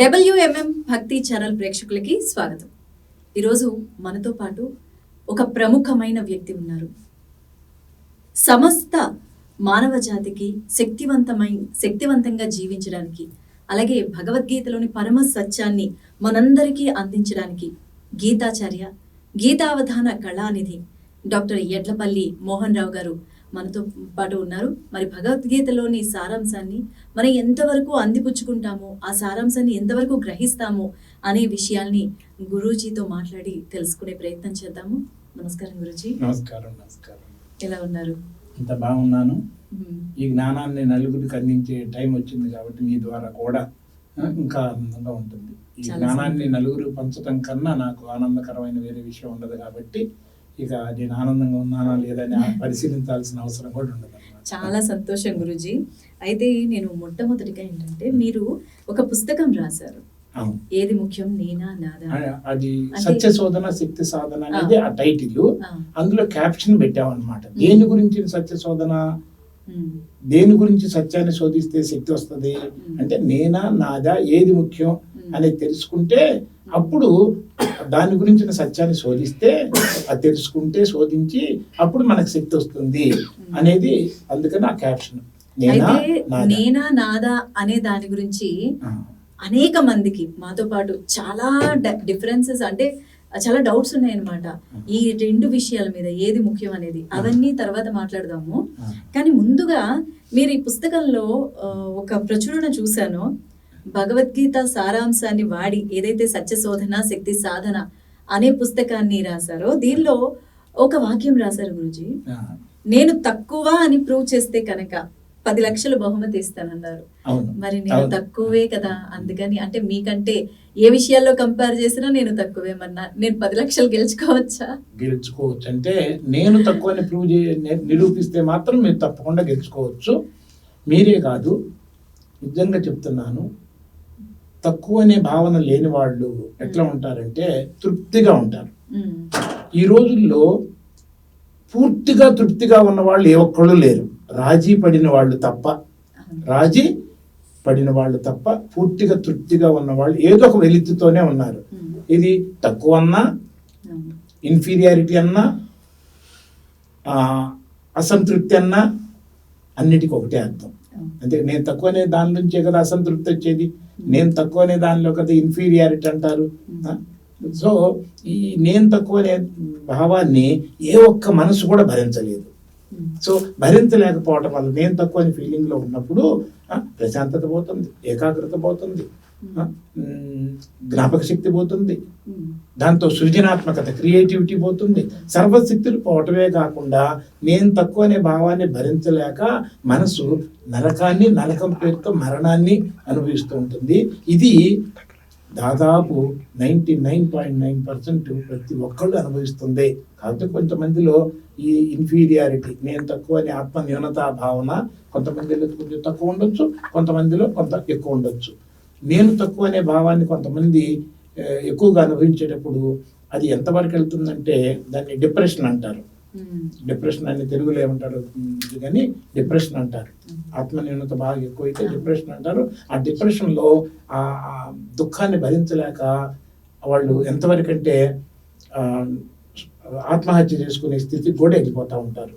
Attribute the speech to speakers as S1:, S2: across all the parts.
S1: WMM భక్తి channel ప్రేక్షకులకి స్వాగతం. ఈరోజు మనతో పాటు ఒక ప్రముఖమైన వ్యక్తి ఉన్నారు. సమస్త మానవ జాతికి శక్తివంతంగా జీవించడానికి, అలాగే భగవద్గీతలోని పరమ సత్యాన్ని మనందరికీ అందించడానికి గీతాచార్య, గీతావధాన కళానిధి డాక్టర్ యడ్లపల్లి మోహన్ రావు గారు మనతో పాటు ఉన్నారు. మరి భగవద్గీతలోని సారాంశాన్ని మనం ఎంతవరకు అందిపుచ్చుకుంటామో, ఆ సారాంశాన్ని ఎంతవరకు గ్రహిస్తామో అనే విషయాల్ని గురూజీతో మాట్లాడి తెలుసుకునే ప్రయత్నం చేద్దాము. నమస్కారం గురూజీ.
S2: నమస్కారం.
S1: ఎలా ఉన్నారు?
S2: ఇంత బాగున్నాను. ఈ జ్ఞానాన్ని నలుగురికి అందించే టైం వచ్చింది కాబట్టి మీ ద్వారా కూడా ఇంకా ఆనందంగా ఉంటుంది. ఈ జ్ఞానాన్ని నలుగురు పంచడం కన్నా నాకు ఆనందకరమైన వేరే విషయం ఉండదు కాబట్టి ఇక నేను ఆనందంగా ఉన్నానా లేదని పరిశీలించాల్సిన అవసరం కూడా ఉండదు.
S1: చాలా సంతోషం గురూజీ. అయితే నేను మొట్టమొదటిగా ఏంటంటే, మీరు ఒక పుస్తకం రాశారు, ఏది ముఖ్యం నేనా నాదా.
S2: అది సత్య శోధన శక్తి సాధన అనేది ఆ టైటిల్. అందులో క్యాప్షన్ పెట్టామన్నమాట. దేని గురించి సత్య శోధన, దేని గురించి సత్యాన్ని శోధిస్తే శక్తి వస్తుంది అంటే నేనా నాదా ఏది ముఖ్యం అనేది తెలుసుకుంటే, అప్పుడు దాని గురించిన సత్యాన్ని శోధిస్తే, అది తెలుసుకుంటే శోధించి అప్పుడు మనకు శక్తి వస్తుంది అనేది. అందుకని ఆ క్యాప్షన్
S1: నేనా నాదా అనే దాని గురించి అనేక మందికి మాతో పాటు చాలా డిఫరెన్సెస్, అంటే చాలా డౌట్స్ ఉన్నాయన్నమాట ఈ రెండు విషయాల మీద, ఏది ముఖ్యం అనేది. అవన్నీ తర్వాత మాట్లాడదాము. కానీ ముందుగా మీరు ఈ పుస్తకంలో ఒక ప్రచురణ చూశాను, భగవద్గీత సారాంశాన్ని వాడి ఏదైతే సత్య శోధన శక్తి సాధన అనే పుస్తకాన్ని రాశారో, దీనిలో ఒక వాక్యం రాశారు గురూజీ, నేను తక్కువ అని ప్రూవ్ చేస్తే కనుక 10 లక్షలు బహుమతి ఇస్తానన్నారు. మరి నేను తక్కువే కదా, అందుకని అంటే మీకంటే ఏ విషయాల్లో కంపేర్ చేసినా నేను తక్కువే, మరి నేను 10 లక్షలు గెలుచుకోవచ్చా?
S2: గెలుచుకోవచ్చు. అంటే నేను తక్కువ అని ప్రూవ్ నిరూపిస్తే మాత్రం మీరు తప్పకుండా గెలుచుకోవచ్చు. మీరే కాదు, నిజంగా చెప్తున్నాను, తక్కువ అనే భావన లేని వాళ్ళు ఎట్లా ఉంటారంటే తృప్తిగా ఉంటారు. ఈ రోజుల్లో పూర్తిగా తృప్తిగా ఉన్న వాళ్ళు ఏ ఒక్కళ్ళు లేరు. రాజీ పడిన వాళ్ళు తప్ప పూర్తిగా తృప్తిగా ఉన్న వాళ్ళు ఏదో ఒక వెలితితోనే ఉన్నారు. ఇది తక్కువ అన్నా, ఇన్ఫీరియారిటీ అన్నా, అసంతృప్తి అన్నా అన్నిటికీ ఒకటే అర్థం. అంటే నేను తక్కువ అనే దాని నుంచే కదా అసంతృప్తి వచ్చేది, నేను తక్కువ అనే దానిలో కదా ఇన్ఫీరియారిటీ అంటారు. సో ఈ నేను తక్కువ అనే భావాన్ని ఏ ఒక్క మనసు కూడా భరించలేదు. సో భరించలేకపోవటం వల్ల నేను తక్కువ అని ఫీలింగ్ లో ఉన్నప్పుడు ప్రశాంతత పోతుంది, ఏకాగ్రత పోతుంది, జ్ఞాపక శక్తి పోతుంది, దాంతో సృజనాత్మకత క్రియేటివిటీ పోతుంది, సర్వశక్తులు పోవటమే కాకుండా నేను తక్కువ అనే భావాన్ని భరించలేక మనసు నరకం పేరుతో మరణాన్ని అనుభవిస్తూ ఉంటుంది. ఇది దాదాపు 99.9% ప్రతి ఒక్కళ్ళు అనుభవిస్తుంది. కాబట్టి కొంతమందిలో ఈ ఇన్ఫీరియారిటీ, నేను తక్కువ అనే ఆత్మ న్యూనతా భావన కొంతమందిలో కొంచెం తక్కువ ఉండొచ్చు, కొంతమందిలో కొంత ఎక్కువ ఉండొచ్చు. నేను తక్కువ అనే భావాన్ని కొంతమంది ఎక్కువగా అనుభవించేటప్పుడు అది ఎంతవరకు వెళ్తుందంటే దాన్ని డిప్రెషన్ అంటారు. డిప్రెషన్ అని తెలుగులో ఏమంటారు కానీ డిప్రెషన్ అంటారు. ఆత్మన్యూనత బాగా ఎక్కువైతే డిప్రెషన్ అంటారు. ఆ డిప్రెషన్లో ఆ దుఃఖాన్ని భరించలేక వాళ్ళు ఎంతవరకు అంటే ఆత్మహత్య చేసుకునే స్థితికి కూడా వెళ్ళిపోతూ ఉంటారు.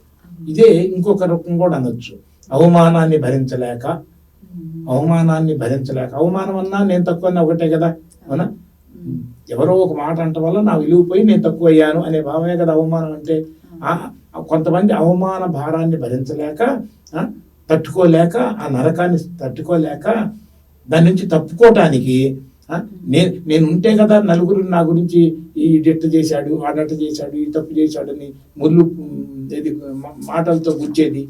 S2: ఇదే ఇంకొక రకం కూడా అనొచ్చు, అవమానాన్ని భరించలేక. అవమానం అన్నా నేను తక్కువ అన్నా ఒకటే కదా, అవునా? ఎవరో ఒక మాట అంట వల్ల నా విలువ పోయి నేను తక్కువ అయ్యాను అనే భావమే కదా అవమానం అంటే. కొంతమంది అవమాన భారాన్ని భరించలేక, తట్టుకోలేక, ఆ నరకాన్ని తట్టుకోలేక దాని నుంచి తప్పుకోవటానికి నేను ఉంటే కదా నలుగురు నా గురించి ఈ డెట్ట చేశాడు, ఆ డట్ట చేశాడు, ఈ తప్పు చేశాడు అని ముళ్ళు మాటలతో గుచ్చేది.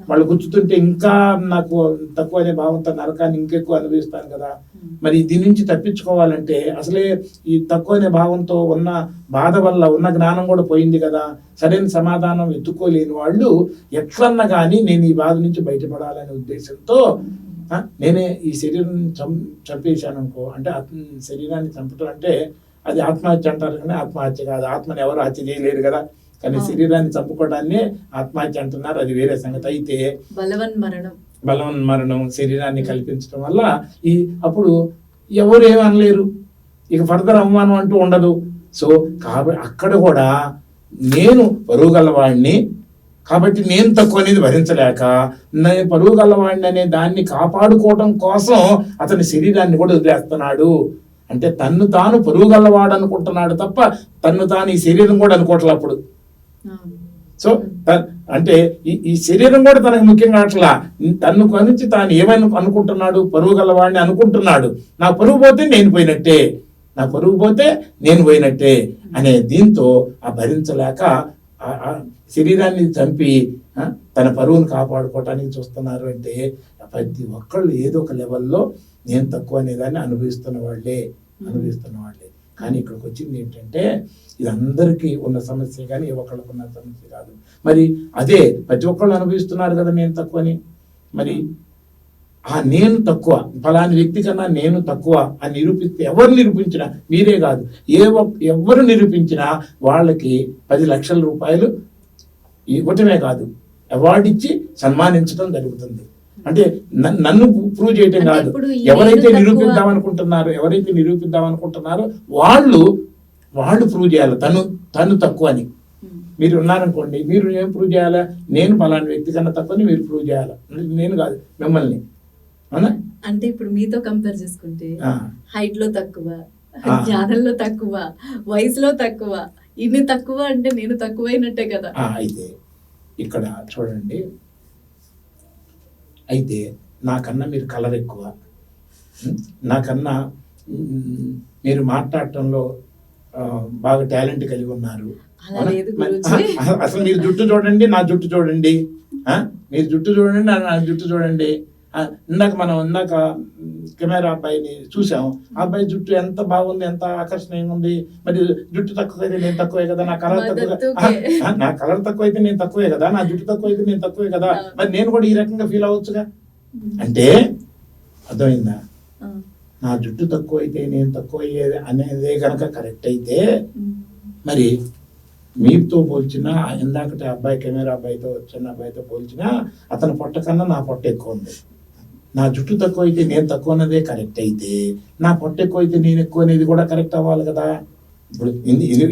S2: వాళ్ళు గుచ్చుతుంటే ఇంకా నాకు తక్కువ అనే భావంతో నరకాన్ని ఇంకెక్కువ అనుభవిస్తాను కదా. మరి దీని నుంచి తప్పించుకోవాలంటే అసలే ఈ తక్కువ అనే భావంతో ఉన్న బాధ వల్ల ఉన్న జ్ఞానం కూడా పోయింది కదా. సరైన సమాధానం వెతుక్కోలేని వాళ్ళు ఎట్లన్నా కానీ నేను ఈ బాధ నుంచి బయటపడాలనే ఉద్దేశంతో నేనే ఈ శరీరం చంపేశాను అనుకో, అంటే శరీరాన్ని చంపటం అంటే అది ఆత్మహత్య అంటారు. కానీ ఆత్మహత్య కాదు, ఆత్మని ఎవరు హత్య చేయలేరు కదా. కానీ శరీరాన్ని చంపుకోవడాన్ని ఆత్మహత్య అంటున్నారు, అది వేరే సంగతి. అయితే బలవన్ మరణం శరీరాన్ని కల్పించడం వల్ల అప్పుడు ఎవరు ఏమనలేరు, ఇక ఫర్దర్ అవమానం అంటూ ఉండదు. సో కాబట్టి అక్కడ కూడా నేను పరువు గలవాడిని కాబట్టి నేను తక్కువ అనేది భరించలేక నేను పరువు గలవాడిని అనే దాన్ని కాపాడుకోవడం కోసం అతని శరీరాన్ని కూడా వదిలేస్తున్నాడు. అంటే తన్ను తాను పరువు గలవాడు అనుకుంటున్నాడు తప్ప తన్ను తాను ఈ శరీరం కూడా అనుకోవట్లే అప్పుడు. సో అంటే ఈ శరీరం కూడా తనకు ముఖ్యంగా అట్లా తన్ను గురించి తాను ఏమైనా అనుకుంటున్నాడు, పరువు గలవాడిని అనుకుంటున్నాడు. నా పరువు పోతే నేను పోయినట్టే, నా పరువు పోతే నేను పోయినట్టే అనే దీంతో ఆ భరించలేక ఆ శరీరాన్ని చంపి తన పరువును కాపాడుకోవటానికి చూస్తున్నారు. అంటే ప్రతి ఒక్కళ్ళు ఏదో ఒక లెవెల్లో నేను తక్కువ అనేదాన్ని అనుభవిస్తున్న వాళ్ళే. కానీ ఇక్కడికి వచ్చింది ఏంటంటే ఇది అందరికీ ఉన్న సమస్య కానీ ఏ ఒక్కళ్ళకు ఉన్న సమస్య కాదు. మరి అదే ప్రతి ఒక్కళ్ళు అనుభవిస్తున్నారు కదా నేను తక్కువని. మరి ఆ నేను తక్కువ ఫలాని వ్యక్తి కన్నా నేను తక్కువ అని నిరూపిస్తే, ఎవరు నిరూపించినా, మీరే కాదు ఎవరు నిరూపించినా వాళ్ళకి 10 లక్షల రూపాయలు ఇవ్వటమే కాదు, అవార్డు ఇచ్చి సన్మానించడం జరుగుతుంది. అంటే నన్ను ప్రూవ్ చేయటం కాదు, ఎవరైతే నిరూపిద్దాం అనుకుంటున్నారో వాళ్ళు ప్రూవ్ చేయాలి తను తక్కువ అని. మీరు ఉన్నారనుకోండి, మీరు ఏం ప్రూవ్ చేయాలా, నేను ఫలాని వ్యక్తి కన్నా తక్కువని మీరు ప్రూవ్ చేయాలి, నేను కాదు మిమ్మల్ని. అవునా?
S1: అంటే ఇప్పుడు మీతో కంపేర్ చేసుకుంటే హైట్ లో తక్కువ, జ్ఞానంలో తక్కువ, వయసులో తక్కువ, ఇన్ని తక్కువ అంటే నేను తక్కువైనట్టే కదా.
S2: అయితే ఇక్కడ చూడండి, అయితే నాకన్నా మీరు కలర్ ఎక్కువ, నాకన్నా మీరు మాట్లాడటంలో బాగా టాలెంట్ కలిగి ఉన్నారు. అసలు మీరు జుట్టు చూడండి, నా జుట్టు చూడండి, మీరు జుట్టు చూడండి, నా జుట్టు చూడండి. ఇందాక కెమెరా అబ్బాయిని చూసాము, ఆ అబ్బాయి జుట్టు ఎంత బాగుంది, ఎంత ఆకర్షణీయంగా ఉంది. మరి జుట్టు తక్కువ అయితే నేను తక్కువే కదా, నా కలర్ తక్కువ అయితే నేను తక్కువే కదా, నా జుట్టు తక్కువ అయితే నేను తక్కువే కదా, మరి నేను కూడా ఈ రకంగా ఫీల్ అవ్వచ్చుగా. అంటే అర్థమైందా? నా జుట్టు తక్కువ అయితే నేను తక్కువ అయ్యేది అనేదే కనుక కరెక్ట్ అయితే, మరి మీతో పోల్చినా, ఇందాకటి అబ్బాయి కెమెరా అబ్బాయితో చిన్న అబ్బాయితో పోల్చినా అతని పొట్ట కన్నా నా పొట్ట ఎక్కువ ఉంది. నా జుట్టు తక్కువ అయితే నేను తక్కువ అన్నదే కరెక్ట్ అయితే, నా పొట్ట ఎక్కువ అయితే నేను ఎక్కువ అనేది కూడా కరెక్ట్ అవ్వాలి కదా. ఇప్పుడు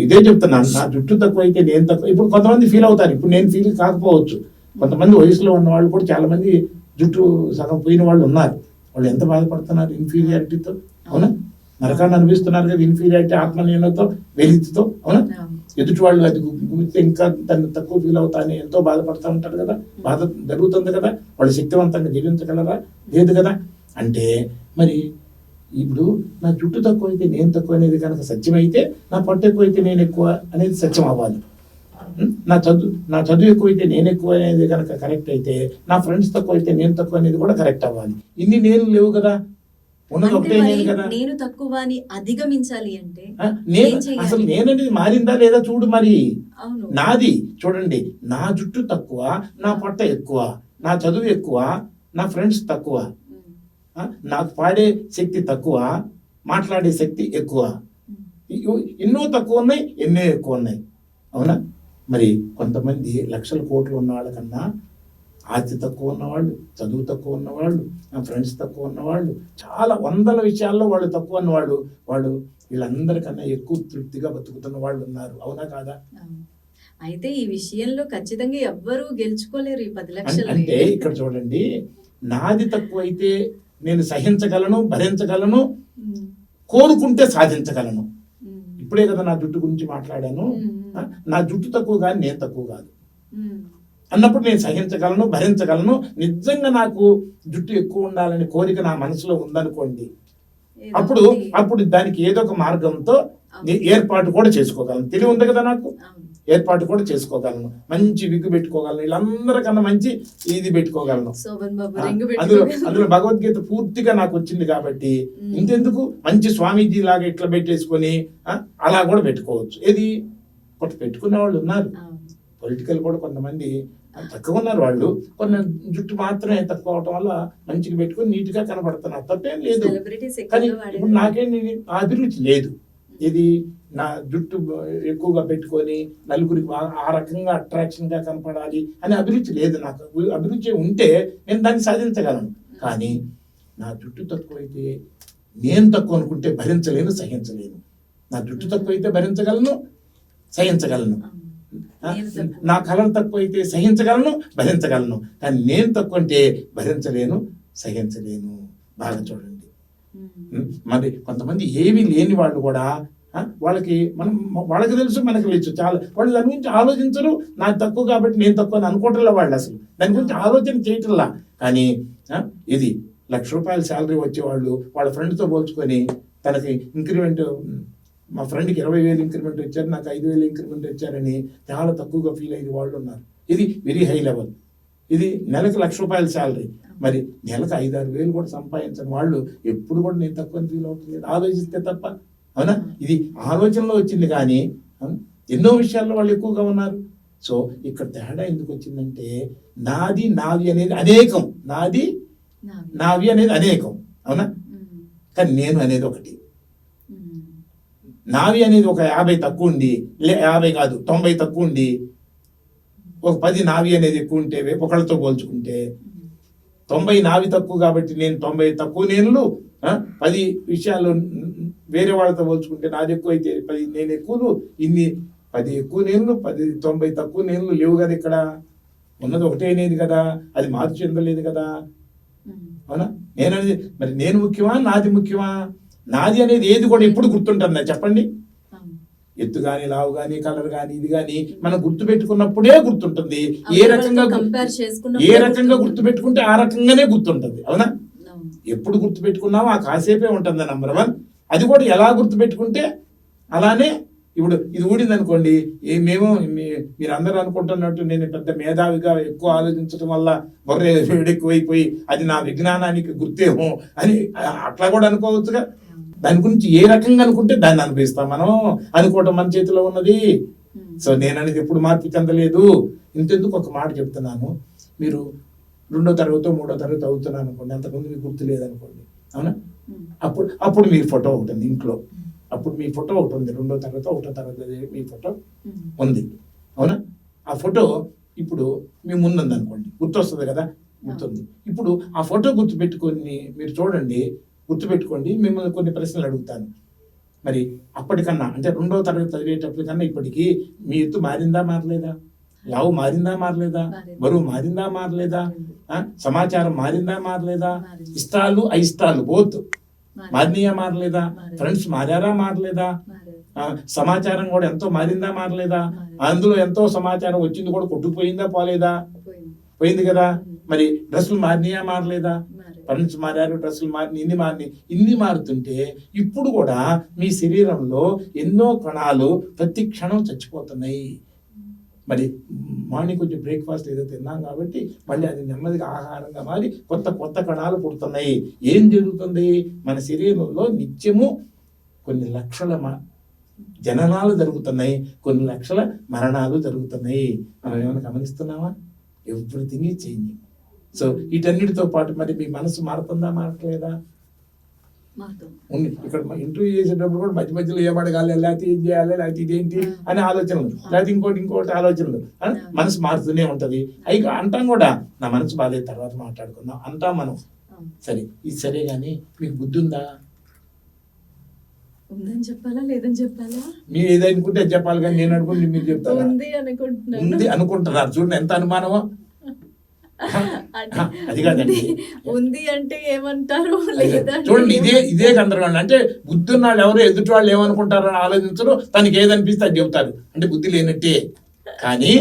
S2: ఇదే చెప్తున్నాను, నా జుట్టు తక్కువ అయితే నేను తక్కువ. ఇప్పుడు కొంతమంది ఫీల్ అవుతారు, ఇప్పుడు నేను ఫీల్ కాకపోవచ్చు. కొంతమంది వయసులో ఉన్న వాళ్ళు కూడా చాలా మంది జుట్టు సగం పోయిన వాళ్ళు ఉన్నారు. వాళ్ళు ఎంత బాధపడుతున్నారు ఇన్ఫీరియారిటీతో. అవునా? నరకాన్ని అనిపిస్తున్నారు కదా ఇన్ఫీరియారిటీ, ఆత్మలీనతో, వెలితితో. అవునా? ఎదుటి వాళ్ళు అది గుర్తిస్తే ఇంకా దాన్ని తక్కువ ఫీల్ అవుతాయని ఎంతో బాధపడుతూ ఉంటారు కదా. బాధ జరుగుతుంది కదా. వాళ్ళు శక్తివంతంగా జీవించగలరా? లేదు కదా. అంటే మరి ఇప్పుడు నా జుట్టు తక్కువ అయితే నేను తక్కువ అనేది కనుక సత్యమైతే, నా పొట్ట ఎక్కువ అయితే నేను ఎక్కువ అనేది సత్యం అవ్వాలి. నా చదువు ఎక్కువైతే నేను ఎక్కువ అనేది కనుక కరెక్ట్ అయితే, నా ఫ్రెండ్స్ తక్కువ అయితే నేను తక్కువ అనేది కూడా కరెక్ట్ అవ్వాలి. ఇన్ని నేను లేవు కదా, ఉన్నది ఒకటే నేను కదా.
S1: నేను తక్కువ అని అధిగమించాలి అంటే
S2: అసలు నేననేది మారిందా లేదా చూడు. మరి నాది చూడండి, నా జుట్టు తక్కువ, నా పొట్ట ఎక్కువ, నా చదువు ఎక్కువ, నా ఫ్రెండ్స్ తక్కువ, నాకు పాడే శక్తి తక్కువ, మాట్లాడే శక్తి ఎక్కువ. ఎన్నో తక్కువ ఉన్నాయి, ఎన్నో ఎక్కువ ఉన్నాయి. అవునా? మరి కొంతమంది లక్షల కోట్లు ఉన్న వాళ్ళకన్నా ఆస్తి తక్కువ ఉన్నవాళ్ళు, చదువు తక్కువ ఉన్నవాళ్ళు, ఫ్రెండ్స్ తక్కువ ఉన్నవాళ్ళు, చాలా వందల విషయాల్లో వాళ్ళు తక్కువ ఉన్నవాళ్ళు, వాళ్ళు వీళ్ళందరికన్నా ఎక్కువ తృప్తిగా బతుకుతున్న వాళ్ళు ఉన్నారు. అవునా కాదా?
S1: అయితే ఈ విషయంలో ఖచ్చితంగా ఎవ్వరూ గెలుచుకోలేరు ఈ 10 లక్షలు.
S2: అంటే ఇక్కడ చూడండి, నాది తక్కువ అయితే నేను సహించగలను, భరించగలను, కోరుకుంటే సాధించగలను. ఇప్పుడే కదా నా జుట్టు గురించి మాట్లాడాను. నా జుట్టు తక్కువ కానీ నేను తక్కువ కాదు అన్నప్పుడు నేను సహించగలను, భరించగలను. నిజంగా నాకు జుట్టు ఎక్కువ ఉండాలని కోరిక నా మనసులో ఉందనుకోండి, అప్పుడు దానికి ఏదో ఒక మార్గంతో ఏర్పాటు కూడా చేసుకోగలను. తెలివి ఉంది కదా నాకు, ఏర్పాటు కూడా చేసుకోగలను. మంచి విగ్గు పెట్టుకోగలను, వీళ్ళందరికన్నా మంచి ఇది పెట్టుకోగలను. అందులో భగవద్గీత పూర్తిగా నాకు వచ్చింది కాబట్టి ఇంతెందుకు, మంచి స్వామీజీ లాగా ఇట్లా పెట్టేసుకొని అలా కూడా పెట్టుకోవచ్చు. ఏది ఒకటి పెట్టుకునే వాళ్ళు ఉన్నారు. పొలిటికల్ కూడా కొంతమంది తక్కువ ఉన్నారు, వాళ్ళు కొన్ని జుట్టు మాత్రమే తక్కువ అవటం వల్ల మంచిగా పెట్టుకుని నీట్ గా కనబడుతున్నారు, తప్పేం లేదు. కానీ ఇప్పుడు నాకేంటి ఆ అభిరుచి లేదు. ఇది నా జుట్టు ఎక్కువగా పెట్టుకొని నలుగురికి ఆ రకంగా అట్రాక్షన్ గా కనపడాలి అనే అభిరుచి లేదు నాకు. అభిరుచి ఉంటే నేను దాన్ని సాధించగలను. కానీ నా జుట్టు తక్కువైతే నేను తక్కువ అనుకుంటే భరించలేను, సహించలేను. నా జుట్టు తక్కువ అయితే భరించగలను, సహించగలను. నా కలర్ తక్కువ అయితే సహించగలను, భరించగలను. కానీ నేను తక్కువ అంటే భరించలేను, సహించలేను. బాగా చూడండి. మరి కొంతమంది ఏమీ లేని వాళ్ళు కూడా వాళ్ళకి తెలుసు, మనకి తెలుసు. చాలా వాళ్ళు దాని గురించి ఆలోచించరు. నాకు తక్కువ కాబట్టి నేను తక్కువ అని అనుకోవట్లే వాళ్ళు, అసలు దాని గురించి ఆలోచన చేయటంలా. కానీ ఇది ₹1,00,000 శాలరీ వచ్చేవాళ్ళు వాళ్ళ ఫ్రెండ్తో పోల్చుకొని తనకి ఇంక్రిమెంట్, మా ఫ్రెండ్కి 20,000 ఇంక్రిమెంట్ వచ్చారు, నాకు 5,000 ఇంక్రిమెంట్ వచ్చారని చాలా తక్కువగా ఫీల్ అయ్యే వాళ్ళు ఉన్నారు. ఇది వెరీ హై లెవెల్. ఇది నెలకు ₹1,00,000 శాలరీ, మరి నెలకు 5-6 వేలు కూడా సంపాదించని వాళ్ళు ఎప్పుడు కూడా నేను తక్కువ ఫీల్ అవుతుంది, ఆలోచిస్తే తప్ప. అవునా? ఇది ఆలోచనలో వచ్చింది, కానీ ఎన్నో విషయాల్లో వాళ్ళు ఎక్కువగా ఉన్నారు. సో ఇక్కడ తేడా ఎందుకు వచ్చిందంటే నాది నావి అనేది అనేకం, నాది నావి అనేది అనేకం. అవునా? కానీ నేను అనేది ఒకటి. నావి అనేది ఒక 50 తక్కువ ఉండి, 50 కాదు 90 తక్కువ ఉండి, ఒక 10 నావి అనేది ఎక్కువ ఉంటే ఒకళ్ళతో పోల్చుకుంటే 90 నావి తక్కువ కాబట్టి నేను 90 తక్కువ నేనులు, 10 విషయాలు వేరే వాళ్ళతో పోల్చుకుంటే నాది ఎక్కువ అయితే 10 నేను ఎక్కువలు, ఇన్ని 10 ఎక్కువ నేనులు 90 తక్కువ నేనులు లేవు కదా. ఇక్కడ ఉన్నది ఒకటే నేను కదా, అది మార్పు చెందలేదు కదా. అవునా? నేననేది మరి నేను ముఖ్యమా, నాది ముఖ్యమా? నాది అనేది ఏది కూడా ఎప్పుడు గుర్తుంటుందా చెప్పండి? ఎత్తు కానీ, లావు కానీ, కలర్ కానీ, ఇది కానీ మనం గుర్తు పెట్టుకున్నప్పుడే గుర్తుంటుంది. ఏ రకంగా గుర్తు పెట్టుకుంటే ఆ రకంగానే గుర్తుంటుంది. అవునా? ఎప్పుడు గుర్తు పెట్టుకున్నామో ఆ కాసేపే ఉంటుంది నంబర్ 1. అది కూడా ఎలా గుర్తు పెట్టుకుంటే అలానే. ఇప్పుడు ఇది ఊడింది అనుకోండి, మేము మీరు అందరూ అనుకుంటున్నట్టు నేను పెద్ద మేధావిగా ఎక్కువ ఆలోచించడం వల్ల బొర్రె ఎక్కువైపోయి అది నా విజ్ఞానానికి గుర్తేమో అని అట్లా కూడా అనుకోవచ్చుగా. దాని గురించి ఏ రకంగా అనుకుంటే దాన్ని అనిపిస్తాం మనం. అనుకోవటం మన చేతిలో ఉన్నది. సో నేను అనేది ఎప్పుడు మార్పు చెందలేదు. ఇంతెందుకు ఒక మాట చెప్తున్నాను, మీరు 2వ తరగతి 3వ తరగతి అవుతున్నాను అనుకోండి, అంతకుముందు మీకు గుర్తు లేదనుకోండి. అవునా? అప్పుడు మీ ఫోటో ఒకటి ఉంది ఇంట్లో. అప్పుడు మీ ఫోటో ఒకటి ఉంది, 2వ తరగతి 1వ తరగతి మీ ఫోటో ఉంది. అవునా? ఆ ఫోటో ఇప్పుడు మీ ముందుంది అనుకోండి, గుర్తొస్తుంది కదా, గుర్తుంది. ఇప్పుడు ఆ ఫోటో గుర్తుపెట్టుకొని మీరు చూడండి, గుర్తుపెట్టుకోండి. మిమ్మల్ని కొన్ని ప్రశ్నలు అడుగుతాను. మరి అప్పటికన్నా అంటే 2వ తరగతి చదివేటప్పటికన్నా ఇప్పటికీ మీ ఎత్తు మారిందా, మారలేదా? లావు మారిందా, మారలేదా? బరువు మారిందా, మారలేదా? సమాచారం మారిందా, మారలేదా? ఇష్టాలు అయిష్టాలు బోత్ మారినయా, మారలేదా? ఫ్రెండ్స్ మారారా, మారలేదా? సమాచారం కూడా ఎంతో మారిందా, మారలేదా? అందులో ఎంతో సమాచారం వచ్చింది కూడా కొట్టుకుపోయిందా, పోలేదా? పోయింది కదా. మరి డ్రెస్సులు మారినయా, మారలేదా? ఫ్రెండ్స్ మారారు, డ్రెస్సులు మారినాయి, ఇన్ని మారుతుంటే ఇప్పుడు కూడా మీ శరీరంలో ఎన్నో కణాలు ప్రతి క్షణం చచ్చిపోతున్నాయి. మరి మార్నింగ్ కొంచెం బ్రేక్ఫాస్ట్ ఏదో తిన్నాం కాబట్టి మళ్ళీ అది నెమ్మదిగా ఆహారంగా మారి కొత్త కణాలు పుడుతున్నాయి. ఏం జరుగుతుంది? మన శరీరంలో నిత్యము కొన్ని లక్షల జననాలు జరుగుతున్నాయి, కొన్ని లక్షల మరణాలు జరుగుతున్నాయి. మనం ఏమైనా గమనిస్తున్నామా? Everything is changing. సో వీటన్నిటితో పాటు మరి మీ మనసు మారుతుందా, మారట్లేదా? ఇక్కడ ఇంటర్వ్యూ చేసేటప్పుడు కూడా మధ్య మధ్యలో ఏం అడగాలి, లేకపోతే ఏం చేయాలి, లేకపోతే ఇదేంటి అనే ఆలోచనలు, లేకపోతే ఇంకోటి ఆలోచనలు, మనసు మారుతూనే ఉంటది. అవి అంటాం కూడా, నా మనసు బాధే తర్వాత మాట్లాడుకుందాం అంటాం మనం. సరే, ఇది సరే గానీ మీకు బుద్ధి ఉందా?
S1: ఉందని చెప్పాలా, లేదని చెప్పాలా?
S2: మీరు ఏదనుకుంటే చెప్పాలి, కానీ నేను అనుకుంటే మీరు చెప్తారు ఉంది అనుకుంటున్నారు. చూడండి ఎంత అనుమానమో. అది కాదండి,
S1: ఉంది అంటే ఏమంటారు?
S2: చూడండి, ఇదే గందరగోళం. అంటే బుద్ధి ఉన్నాళ్ళు ఎవరు ఎదుటి వాళ్ళు ఏమనుకుంటారో అని ఆలోచించరు, తనకి ఏదనిపిస్తే అది చెబుతారు. అంటే బుద్ధి లేనట్టే. కానీ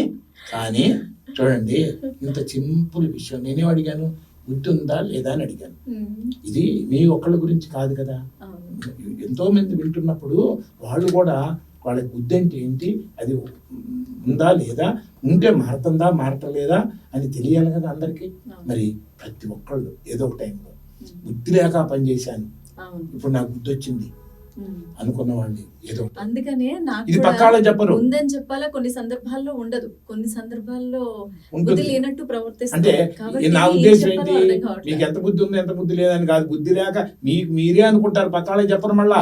S2: చూడండి, ఇంత సింపుల్ విషయం నేనేం అడిగాను, బుద్ధి ఉందా లేదా అని అడిగాను. ఇది మీ ఒక్కళ్ళ గురించి కాదు కదా, ఎంతో మంది వింటున్నప్పుడు వాళ్ళు కూడా వాళ్ళకి బుద్ధి అంటే ఏంటి, అది ఉందా లేదా, ఉంటే మారుతుందా మారటలేదా అని తెలియాలి కదా అందరికీ. మరి ప్రతి ఒక్కళ్ళు ఏదో ఒక టైంలో బుద్ధి లేక పనిచేశాను, ఇప్పుడు నాకు బుద్ధి వచ్చింది అనుకున్న వాళ్ళు ఏదో.
S1: అందుకనే
S2: ఇది పక్కాలో చెప్పరు,
S1: ఉందని చెప్పాలా. కొన్ని సందర్భాల్లో ఉండదు, కొన్ని సందర్భాల్లో బుద్ధి లేనట్టు
S2: అంటే నా ఉద్దేశం ఏంటి, మీకు ఎంత బుద్ధి ఉంది ఎంత బుద్ధి లేదని కాదు, బుద్ధి లేక మీరే అనుకుంటారు, పక్కాలో చెప్పరు. మళ్ళా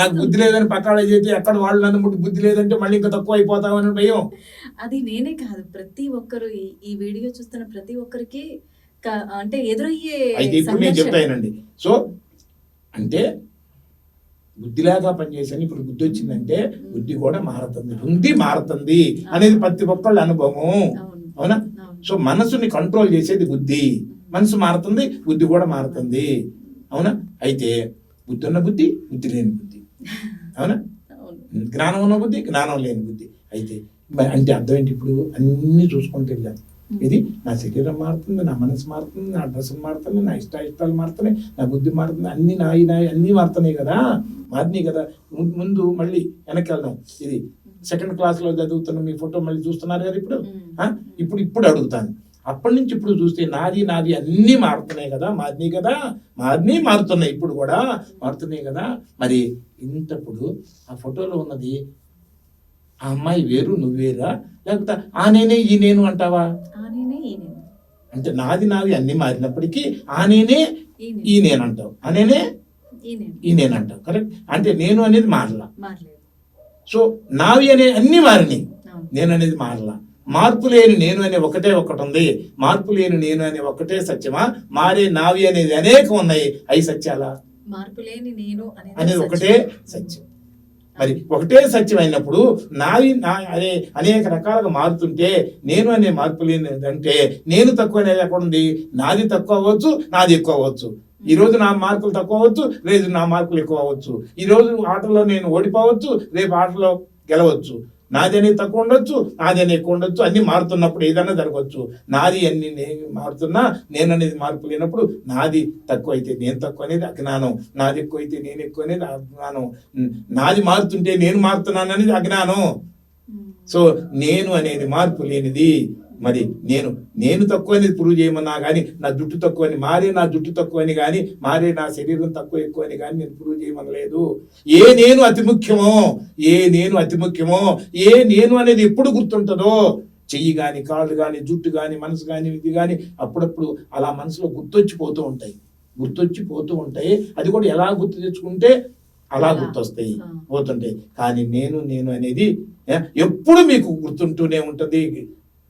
S2: నాకు బుద్ధి లేదని పక్కాలో చేస్తే ఎక్కడ వాళ్ళు నన్ను బుద్ధి లేదంటే మళ్ళీ ఇంకా తక్కువ అయిపోతామని భయం.
S1: అది నేనే కాదు, ప్రతి ఒక్కరు ఈ వీడియో చూస్తున్న ప్రతి ఒక్కరికి అంటే ఎదురయ్యే.
S2: అయితే ఇప్పుడు నేను చెప్తానండి. సో అంటే బుద్ధిలాగా పనిచేసాను, ఇప్పుడు బుద్ధి వచ్చిందంటే బుద్ధి కూడా మారుతుంది, బుద్ధి మారుతుంది అనేది ప్రతి ఒక్కళ్ళ అనుభవం. అవునా? సో మనసుని కంట్రోల్ చేసేది బుద్ధి, మనసు మారుతుంది, బుద్ధి కూడా మారుతుంది. అవునా? అయితే బుద్ధి ఉన్న బుద్ధి, బుద్ధి లేని బుద్ధి. అవునా? జ్ఞానం ఉన్న బుద్ధి, జ్ఞానం లేని బుద్ధి. అయితే అంటే అర్థం ఏంటి? ఇప్పుడు అన్ని చూసుకుంటూ వెళ్ళాను. ఇది నా శరీరం మారుతుంది, నా మనసు మారుతుంది, నా డ్రెస్సులు మారుతుంది, నా ఇష్టాలు మారుతున్నాయి, నా బుద్ధి మారుతుంది, అన్ని నాయి అన్నీ మారుతున్నాయి కదా, మారినాయి కదా. ముందు మళ్ళీ వెనక్కి వెళ్దాం. ఇది 2nd క్లాస్లో చదువుతున్న మీ ఫోటో మళ్ళీ చూస్తున్నారు కదా ఇప్పుడు. ఇప్పుడు అడుగుతాను, అప్పటి నుంచి ఇప్పుడు చూస్తే నాది అన్నీ మారుతున్నాయి కదా, మారుతున్నాయి, ఇప్పుడు కూడా మారుతున్నాయి కదా. మరి ఇంతప్పుడు ఆ ఫోటోలో ఉన్నది ఆ అమ్మాయి వేరు, నువ్వేరా, లేకపోతే ఆ నేనే ఈ నేను అంటావా? అంటే నాది అన్ని మారినప్పటికీ ఆ నేనే ఈ నేను అంటావు, ఆ నేనే ఈ నేను అంటావు. కరెక్ట్? అంటే నేను అనేది మారలా. సో నావి అనే అన్ని మారినాయి, నేను అనేది మారలా. మార్పు లేని నేను అనే ఒకటి ఉంది, మార్పు లేని నేను అనే ఒకటే సత్యమా? మారే నావి అనేది అనేకం ఉన్నాయి, అవి సత్యాలా?
S1: మార్పు లేని నేను
S2: అనేది ఒకటే సత్యం. మరి ఒకటే సత్యం అయినప్పుడు నావి అనే అనేక రకాలుగా మారుతుంటే నేను అనే మార్పు లేనిదంటే నేను తక్కువ అనేది ఎక్కడ ఉంది? నాది తక్కువ అవ్వచ్చు, నాది ఎక్కువ అవ్వచ్చు. ఈ రోజు నా మార్కులు తక్కువ అవ్వచ్చు, రేపు నా మార్కులు ఎక్కువ అవ్వచ్చు. ఈ రోజు ఆటలో నేను ఓడిపోవచ్చు, రేపు ఆటలో గెలవచ్చు. నాది అనేది తక్కువ ఉండొచ్చు, నాది అనేది ఎక్కువ ఉండొచ్చు. అన్ని మారుతున్నప్పుడు ఏదైనా జరగవచ్చు. నాది అన్ని మారుతున్నా నేను అనేది మార్పు లేనప్పుడు నాది తక్కువ అయితే నేను తక్కువ అనేది అజ్ఞానం, నాది ఎక్కువ అయితే నేను ఎక్కువ అనేది అజ్ఞానం. నాది మారుతుంటే నేను మారుతున్నాను అనేది అజ్ఞానం. సో నేను అనేది మార్పు లేనిది. మరి నేను తక్కువ అనేది ప్రూవ్ చేయమన్నా కానీ, నా జుట్టు తక్కువ అని నా జుట్టు తక్కువ అని కానీ, నా శరీరం తక్కువ ఎక్కువ అని కానీ నేను ప్రూవ్ చేయమనలేదు. ఏ నేను అతి ముఖ్యమో, ఏ నేను అనేది ఎప్పుడు గుర్తుంటుందో, చెయ్యి కానీ, కాళ్ళు కానీ, జుట్టు కానీ, మనసు కానీ, ఇది కానీ అప్పుడప్పుడు అలా మనసులో గుర్తొచ్చిపోతూ ఉంటాయి. అది కూడా ఎలా గుర్తు తెచ్చుకుంటే అలా గుర్తొస్తాయి, పోతుంటాయి. కానీ నేను అనేది ఎప్పుడు మీకు గుర్తుంటూనే ఉంటుంది.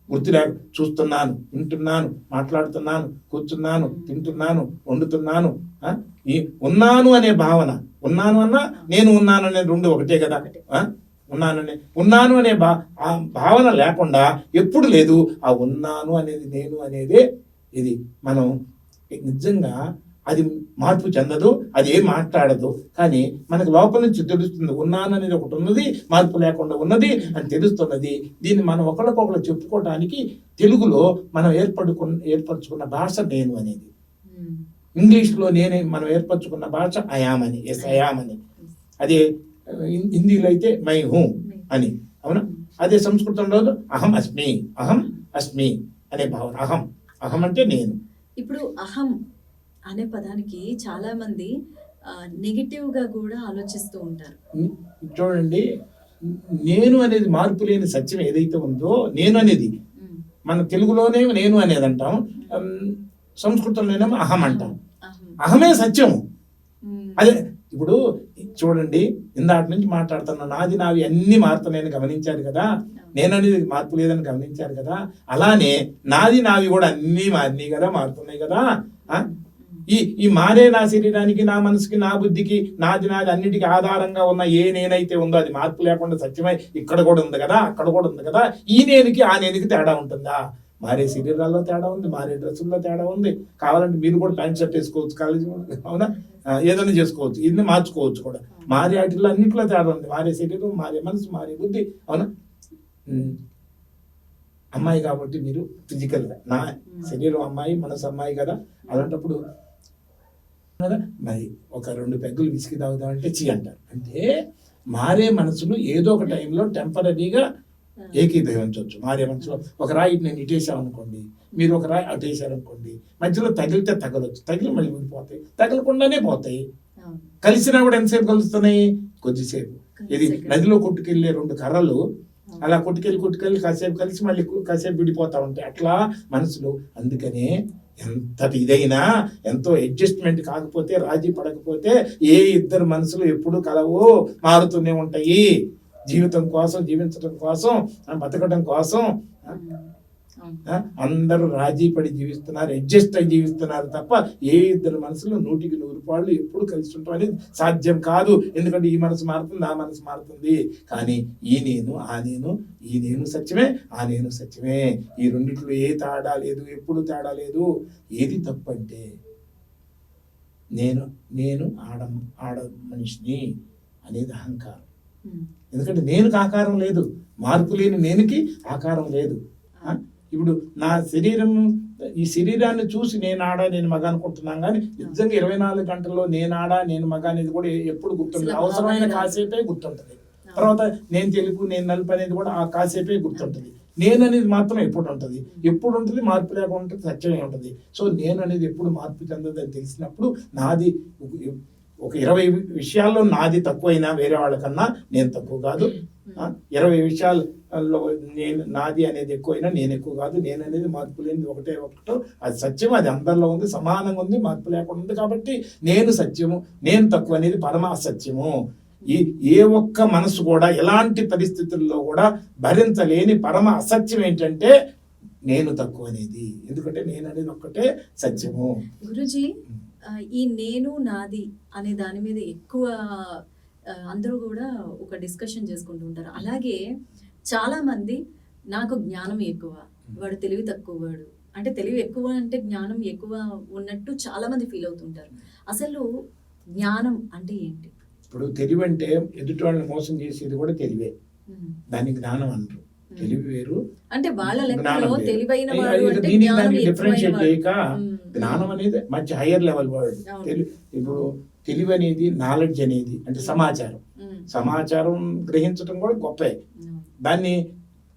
S2: గుర్తులే, చూస్తున్నాను, వింటున్నాను, మాట్లాడుతున్నాను, కూర్చున్నాను, తింటున్నాను, వండుతున్నాను. ఉన్నాను అనే భావన, ఉన్నాను అన్నా నేను ఉన్నాను అనే రెండు ఒకటే కదా. ఉన్నాను అనే భావన లేకుండా ఎప్పుడు లేదు. ఆ ఉన్నాను అనేది నేను అనేదే ఇది. మనం నిజంగా అది మార్పు చెందదు, అది ఏం మాట్లాడదు. కానీ మనకు లోపల నుంచి తెలుస్తుంది, ఉన్నాను అనేది ఒకటి ఉన్నది, మార్పు లేకుండా ఉన్నది అని తెలుస్తున్నది. దీన్ని మనం ఒకరికొకరు చెప్పుకోవడానికి తెలుగులో మనం ఏర్పరచుకున్న భాష నేను అనేది. ఇంగ్లీష్లో మనం ఏర్పరచుకున్న భాష అయామ్ అని, అయామ్ అని. అదే హిందీలో అయితే మై హూ అని. అవునా? అదే సంస్కృతంలో అహం అస్మి అనే భావన. అహం అంటే నేను.
S1: ఇప్పుడు అహం అనే పదానికి చాలా మంది నెగిటివ్ గా కూడా ఆలోచిస్తూ ఉంటారు.
S2: చూడండి, నేను అనేది మార్పు లేని సత్యం ఏదైతే ఉందో, నేను అనేది మన తెలుగులోనే నేను అనేది అంటాం, సంస్కృతంలోనేమో అహం అంటాం. అహమే సత్యం. అదే ఇప్పుడు చూడండి, ఇందాటి నుంచి మాట్లాడుతున్నా, నావి అన్ని మారుతున్నాయని గమనించారు కదా, నేను అనేది మార్పు లేదని గమనించారు కదా. అలానే నావి కూడా అన్ని మారినాయి కదా, మారుతున్నాయి కదా. ఈ మారే నా శరీరానికి, నా మనసుకి, నా బుద్ధికి, నాది అన్నిటికీ ఆధారంగా ఉన్న ఏ నేనైతే ఉందో అది మార్పు లేకుండా సత్యమై ఇక్కడ కూడా ఉంది కదా, అక్కడ కూడా ఉంది కదా. ఈ నేనికి ఆ నేనికి తేడా ఉంటుందా? మారే శరీరాల్లో తేడా ఉంది, మారే డ్రెస్సుల్లో తేడా ఉంది. కావాలంటే మీరు కూడా ప్యాంట్ షర్ట్ వేసుకోవచ్చు, కాలేజీ, అవునా, ఏదైనా చేసుకోవచ్చు, ఇన్ని మార్చుకోవచ్చు కూడా. మారే వాటిల్లో అన్నింటిలో తేడా ఉంది. మారే శరీరం, మారే మనసు, మారే బుద్ధి. అవునా? అమ్మాయి కాబట్టి మీరు ఫిజికల్గా, నా శరీరం అమ్మాయి, మనసు అమ్మాయి కదా. అలాంటప్పుడు కదా మరి ఒక 2 పెగ్గులు విసికి తాగుదామంటే చీ అంటారు. అంటే మారే మనసులు ఏదో ఒక టైంలో టెంపరీగా ఏకీభవించవచ్చు. మారే మనసులో ఒక రాయి నేను ఇటేసామనుకోండి, మీరు ఒక రాయి అటేసారనుకోండి, మధ్యలో తగిలితే తగలొచ్చు, తగిలి మళ్ళీ విడిపోతాయి, తగలకుండానే పోతాయి. కలిసినా కూడా ఎంతసేపు కలుస్తున్నాయి? కొద్దిసేపు. ఇది నదిలో కొట్టుకెళ్ళే 2 కర్రలు అలా కొట్టుకెళ్ళి కాసేపు కలిసి మళ్ళీ కాసేపు విడిపోతా ఉంటాయి. అట్లా మనసులు. అందుకనే ఎంతటి ఇదైనా, ఎంతో అడ్జస్ట్మెంట్ కాకపోతే, రాజీ పడకపోతే ఏ ఇద్దరు మనసులు ఎప్పుడు కలవు, మారుతూనే ఉంటాయి. జీవితం కోసం, జీవించడం కోసం, బతకడం కోసం. అందరూ రాజీ పడి జీవిస్తున్నారు, అడ్జస్ట్ అయి జీవిస్తున్నారు తప్ప ఏ ఇద్దరు మనసులు 100% ఎప్పుడు కలిసి ఉంటాం అనేది సాధ్యం కాదు. ఎందుకంటే ఈ మనసు మారుతుంది, ఆ మనసు మారుతుంది. కానీ ఈ నేను, ఆ నేను, ఈ నేను సత్యమే, ఆ నేను సత్యమే. ఈ రెండిట్లో ఏ తేడా లేదు, ఎప్పుడు తేడా లేదు. ఏది తప్పు అంటే నేను ఆడ మనిషిని అనేది అహంకారం. ఎందుకంటే నేనుకి ఆకారం లేదు, మార్పు లేని నేనుకి ఆకారం లేదు. ఇప్పుడు నా శరీరం, ఈ శరీరాన్ని చూసి నేను ఆడ నేను మగ అనుకుంటున్నాం, కానీ నిజంగా 24 గంటల్లో నేను ఆడ నేను మగ అనేది కూడా ఎప్పుడు గుర్తుంటుంది. అవసరమైన కాసేపే గుర్తుంటుంది. తర్వాత నేను తెలుగు, నేను నలుపు అనేది కూడా ఆ కాసేపే గుర్తుంటుంది. నేను అనేది మాత్రం ఎప్పుడు ఉంటుంది, ఎప్పుడు ఉంటుంది, మార్పు లేకుండా ఉంటుంది, సత్యమే ఉంటుంది. సో నేను అనేది ఎప్పుడు మార్పు చెందదని తెలిసినప్పుడు నాది ఒక 20 విషయాల్లో నాది తక్కువైనా వేరే వాళ్ళకన్నా నేను తక్కువ కాదు. 20 విషయాల్లో నాది అనేది ఎక్కువైనా నేను ఎక్కువ కాదు. నేను అనేది మార్పు లేనిది ఒకటో అది సత్యం. అది అందరిలో ఉంది, సమానంగా ఉంది, మార్పు లేకుండా ఉంది. కాబట్టి నేను సత్యము, నేను తక్కువ అనేది పరమ అసత్యము. ఏ ఒక్క మనసు కూడా ఎలాంటి పరిస్థితుల్లో కూడా భరించలేని పరమ అసత్యం ఏంటంటే నేను తక్కువ అనేది. ఎందుకంటే నేను అనేది ఒక్కటే సత్యము.
S1: గురుజీ, ఈ నేను నాది అనే దాని మీద ఎక్కువ అందరూ కూడా ఒక డిస్కషన్ చేసుకుంటూ ఉంటారు. అలాగే చాలా మంది నాకు జ్ఞానం ఎక్కువ, వాడు తెలివి తక్కువ, వాడు అంటే తెలివి ఎక్కువ అంటే జ్ఞానం ఎక్కువ ఉన్నట్టు చాలా మంది ఫీల్ అవుతుంటారు. అసలు జ్ఞానం అంటే ఏంటి?
S2: ఇప్పుడు తెలివి అంటే ఎదుటి వాళ్ళని మోసం చేసేది కూడా తెలివే, దాన్ని జ్ఞానం అంటారు. తెలివి వేరు
S1: అంటే వాళ్ళ లెక్కలో తెలివైన
S2: డిఫరెన్షియేట్ చేయక జ్ఞానం అనేది మంచి హైయర్ లెవెల్ వర్డ్. ఇప్పుడు తెలివి అనేది నాలెడ్జ్ అనేది అంటే సమాచారం గ్రహించడం కూడా గొప్పే, దాన్ని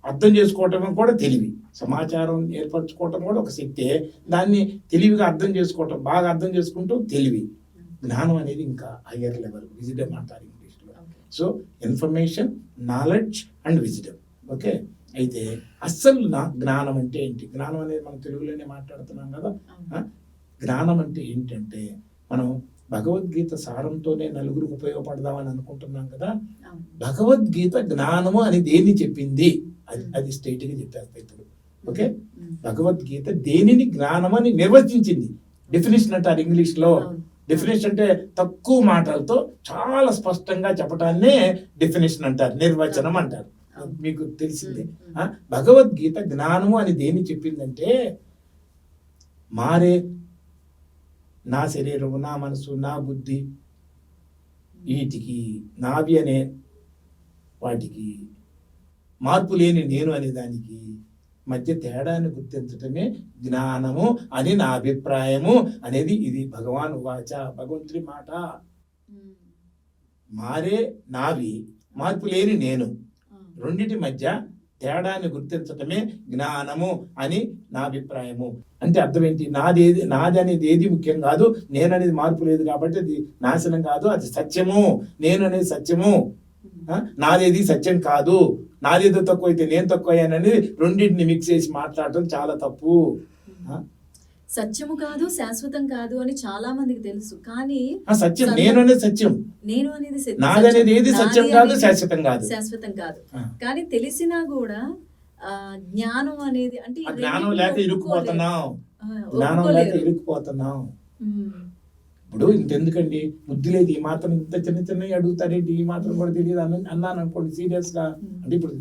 S2: అర్థం చేసుకోవటం కూడా తెలివి. సమాచారం ఏర్పరచుకోవటం కూడా ఒక శక్తే, దాన్ని తెలివిగా అర్థం చేసుకోవటం, బాగా అర్థం చేసుకుంటూ తెలివి. జ్ఞానం అనేది ఇంకా హయ్యర్ లెవెల్, విజిడమ్ అంటారు ఇంగ్లీష్లో. So information, knowledge and విజిడమ్. Okay, అయితే అస్సలు జ్ఞానం అంటే ఏంటి? జ్ఞానం అనేది మనం తెలుగులోనే మాట్లాడుతున్నాం కదా. జ్ఞానం అంటే ఏంటంటే మనం భగవద్గీత సారంతోనే నలుగురికి ఉపయోగపడదామని అనుకుంటున్నాం కదా. భగవద్గీత జ్ఞానము అని దేన్ని చెప్పింది అది స్ట్రైట్గా చెప్పేస్తా ఇప్పుడు. ఓకే, భగవద్గీత దేనిని జ్ఞానం అని నిర్వచించింది. డెఫినేషన్ అంటారు ఇంగ్లీష్లో. డెఫినేషన్ అంటే తక్కువ మాటలతో చాలా స్పష్టంగా చెప్పటాన్నే డెఫినేషన్ అంటారు, నిర్వచనం అంటారు. మీకు తెలిసిందే. భగవద్గీత జ్ఞానము అని దేన్ని చెప్పిందంటే మారే నా శరీరము, నా మనసు, నా బుద్ధి, వీటికి నావి అనే వాటికి మార్పు లేని నేను అనే దానికి మధ్య తేడాన్ని గుర్తించటమే జ్ఞానము అని నా అభిప్రాయము అనేది. ఇది భగవాన్ వాచ, భగవంతుడి మాట. మారే నావి, మార్పు లేని నేను, రెండిటి మధ్య తేడాన్ని గుర్తించటమే జ్ఞానము అని నా అభిప్రాయము. అంటే అర్థం ఏంటి? నాది అనేది ఏది ముఖ్యం కాదు, నేను అనేది మార్పు లేదు కాబట్టి అది నాశనం కాదు, అది సత్యము. నేను అనేది సత్యము, నాదేది సత్యం కాదు. నాదేదో తక్కువ అయితే నేను తక్కువ అయ్యానని రెండింటిని మిక్స్ చేసి మాట్లాడటం చాలా తప్పు.
S1: సత్యము కాదు, శాశ్వతం కాదు అని చాలా మందికి తెలుసు. కానీ
S2: సత్యం నేను అనేది సత్యం,
S1: నేను అనేది
S2: నాదనేది ఏది సత్యం కాదు, శాశ్వతం కాదు.
S1: కానీ తెలిసినా కూడా జ్ఞానం అనేది అంటే
S2: జ్ఞానం లేక ఇరుక్కుపోతున్నాం. ఇప్పుడు ఇంతెందుకండి, బుద్ధి లేదు, ఈ మాత్రం ఇంత చిన్నవి అడుగుతారేంటి, ఈ మాత్రం కూడా తెలియదు అన్నాను అనుకోండి సీరియస్ గా. అంటే ఇప్పుడు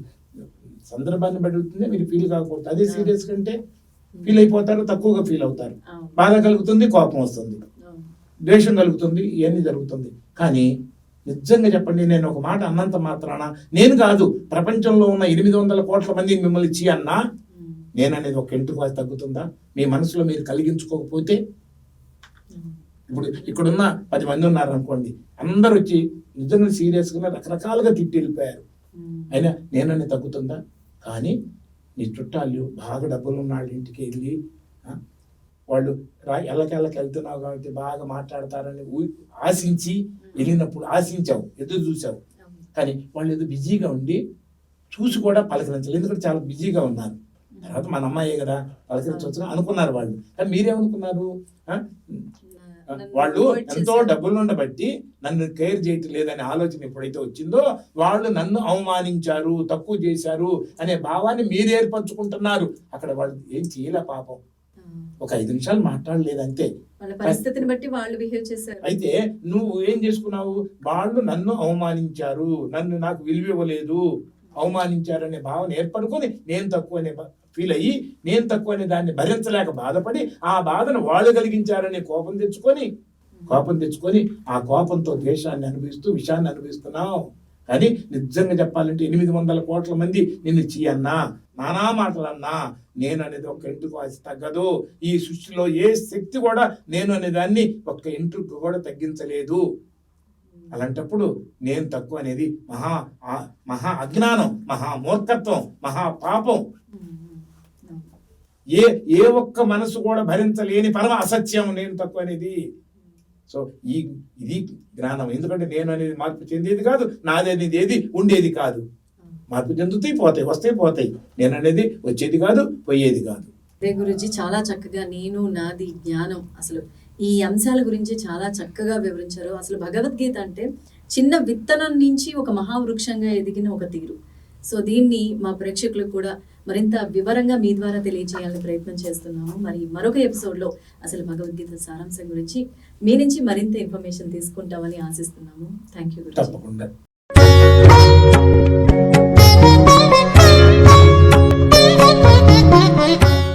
S2: సందర్భాన్ని బట్టి అవుతుంది, మీరు ఫీల్ కాకూడదు. అదే సీరియస్ కంటే ఫీల్ అయిపోతారు, తక్కువగా ఫీల్ అవుతారు, బాధ కలుగుతుంది, కోపం వస్తుంది, ద్వేషం కలుగుతుంది, ఇవన్నీ జరుగుతుంది. కానీ నిజంగా చెప్పండి, నేను ఒక మాట అన్నంత మాత్రాన నేను కాదు, ప్రపంచంలో ఉన్న 800 కోట్ల మంది మిమ్మల్ని ఇచ్చి అన్నా నేననేది ఒక ఇంటికి వాసి తగ్గుతుందా? మీ మనసులో మీరు కలిగించుకోకపోతే. ఇప్పుడు ఇక్కడున్న 10 మంది ఉన్నారు అనుకోండి, అందరు వచ్చి నిజంగా సీరియస్గా రకరకాలుగా తిట్టి వెళ్ళిపోయారు, అయినా నేనని తగ్గుతుందా? కానీ నీ చుట్టాలు బాగా డబ్బులు ఉన్న వాళ్ళ ఇంటికి వెళ్ళి వాళ్ళు ఎల్లకెళ్ళకి వెళ్తున్నావు కాబట్టి బాగా మాట్లాడతారని ఆశించి వెళ్ళినప్పుడు ఆశించావు, ఎదురు చూసావు, కానీ వాళ్ళు ఏదో బిజీగా ఉండి చూసి కూడా పలకరించాలి, ఎందుకంటే చాలా బిజీగా ఉన్నారు. తర్వాత మన అమ్మాయి కదా పలకరించవచ్చు అనుకున్నారు వాళ్ళు, కానీ మీరేమనుకున్నారు?
S1: నన్ను
S2: వాళ్ళు
S1: avoid
S2: ఎంతో
S1: చేశారు.
S2: డబ్బులు ఉండబట్టి నన్ను కేర్ చేయటం లేదనే ఆలోచన ఎప్పుడైతే వచ్చిందో వాళ్ళు నన్ను అవమానించారు, తక్కువ చేశారు అనే భావాన్ని మీరు ఏర్పరచుకుంటున్నారు. అక్కడ వాళ్ళు ఏం చేయలే పాపం,
S1: ఆ,
S2: ఒక 5 నిమిషాలు మాట్లాడలేదంతే.
S1: వాళ్ళ పరిస్థితిని బట్టి వాళ్ళు బిహేవ్ చేశారు.
S2: అయితే నువ్వు ఏం చేసుకున్నావు, వాళ్ళు నన్ను అవమానించారు, నాకు విలువ ఇవ్వలేదు, అవమానించారు అనే భావన ఏర్పడుకొని నేను తక్కువ అనే ఫీల్ అయ్యి, నేను తక్కువ అనే దాన్ని భరించలేక బాధపడి, ఆ బాధను వాళ్ళు కలిగించారనే కోపం తెచ్చుకొని ఆ కోపంతో ద్వేషాన్ని అనుభవిస్తూ విషాన్ని అనుభవిస్తున్నావు. కానీ నిజంగా చెప్పాలంటే 800 కోట్ల మంది నిన్ను చీయన్నా, నానా మాటలన్నా, నేను అనేది ఒక్క ఇంటికి వాసి తగ్గదు. ఈ సృష్టిలో ఏ శక్తి కూడా నేను అనే దాన్ని ఒక్క ఇంటికి కూడా తగ్గించలేదు. అలాంటప్పుడు నేను తక్కువ అనేది మహా అజ్ఞానం, మహా మూర్ఖత్వం, మహా పాపం. ఏ ఒక్క మనసు కూడా భరించలేని పరమ అసత్యం నేను తక్కువ అనేది. సో ఇది జ్ఞానం. ఎందుకంటే నేను అనేది మార్పు చెందేది కాదు, నాది అనేది ఏది ఉండేది కాదు. మార్పు చెందుతాయి, పోతాయి, వస్తాయి, పోతాయి. నేను అనేది వచ్చేది కాదు, పోయేది కాదు.
S1: అదే గురించి చాలా చక్కగా నేను నాది జ్ఞానం అసలు ఈ అంశాల గురించి చాలా చక్కగా వివరించారు. అసలు భగవద్గీత అంటే చిన్న విత్తనం నుంచి ఒక మహావృక్షంగా ఎదిగిన ఒక తీరు. సో దీన్ని మా ప్రేక్షకులకు కూడా మరింత వివరంగా మీ ద్వారా తెలియజేయాలని ప్రయత్నం చేస్తున్నాము. మరి మరొక ఎపిసోడ్లో అసలు భగవద్గీత సారాంశం గురించి మీ నుంచి మరింత ఇన్ఫర్మేషన్ తీసుకుంటామని ఆశిస్తున్నాము. Thank you.
S2: తప్పకుండా.